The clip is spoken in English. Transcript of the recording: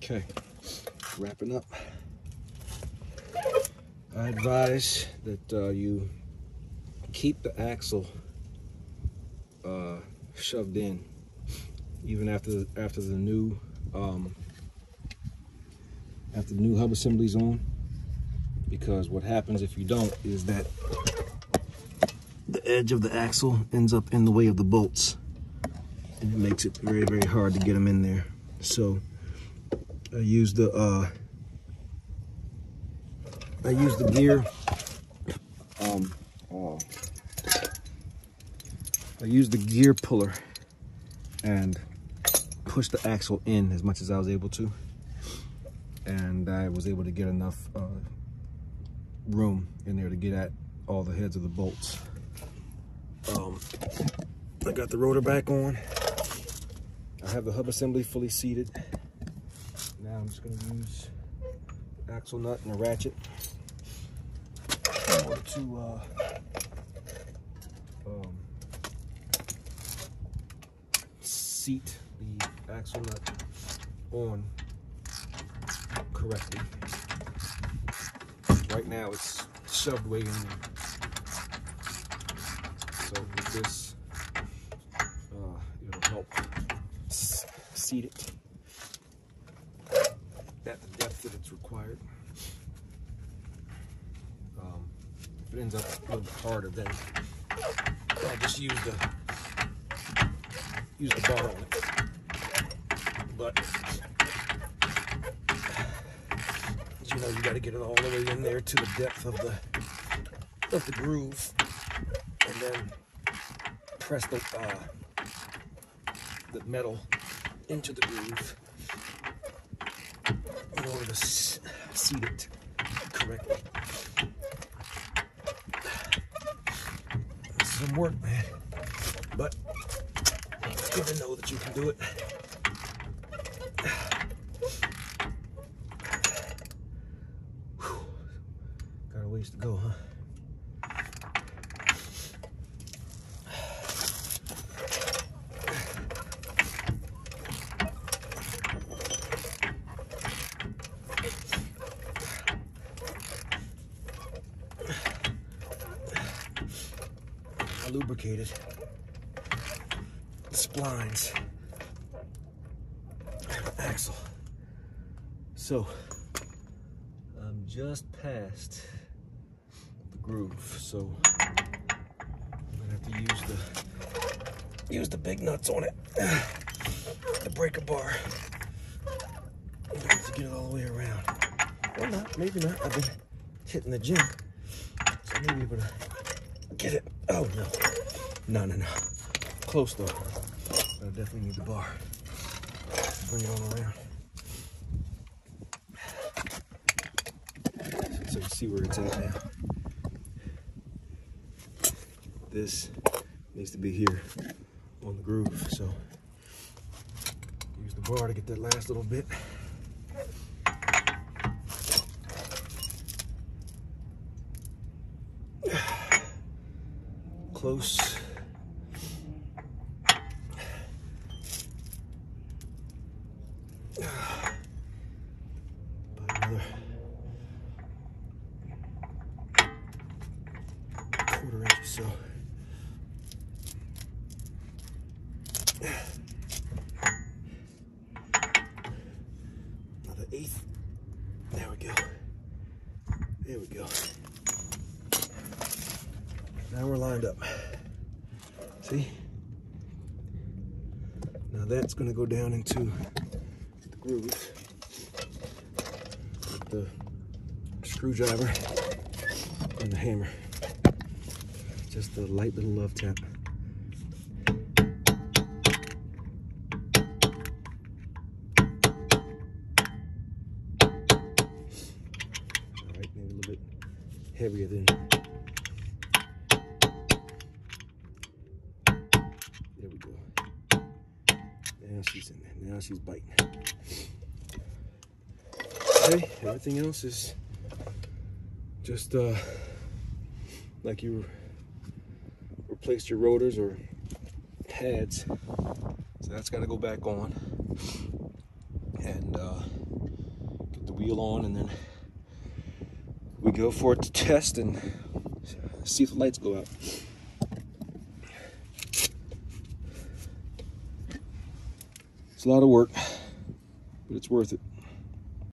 Okay, wrapping up. I advise that you keep the axle shoved in even after the new hub assembly's on, because what happens if you don't is that the edge of the axle ends up in the way of the bolts, and it makes it very, very hard to get them in there. So I use the gear. I used the gear puller and pushed the axle in as much as I was able to, and I was able to get enough room in there to get at all the heads of the bolts. I got the rotor back on. I have the hub assembly fully seated. Now I'm just going to use the axle nut and a ratchet in order to seat the axle nut on correctly. Right now it's shoved way in there. So with this, it'll help seat it at the depth that it's required. If it ends up a little bit harder, then I'll just use the bar on it. But as you know, you got to get it all the way in there to the depth of the groove, and then press the metal into the groove in order to seat it correctly. This is some work, man, but it's good to know that you can do it. Whew. Got a ways to go, huh? I lubricated the splines and the axle. So I'm just past the groove, so I'm gonna have to use the big nuts on it, the breaker bar, in order to get it all the way around. Or not, maybe not. I've been hitting the gym, so I may be able to get it. Oh no. Close though. I definitely need the bar. Bring it on around. So you see where it's at now. This needs to be here on the groove. So use the bar to get that last little bit. Close. About another quarter inch or so. Another eighth. There we go. There we go. Now we're lined up. See? Now that's going to go down into the groove with the screwdriver and the hammer. Just a light little love tap. All right, maybe a little bit heavier than. There we go. Now she's in there. Now she's biting. Okay, everything else is just like you replaced your rotors or pads. So that's got to go back on. And wheel on, and then we go for it to test and see if the lights go out. It's a lot of work, but it's worth it.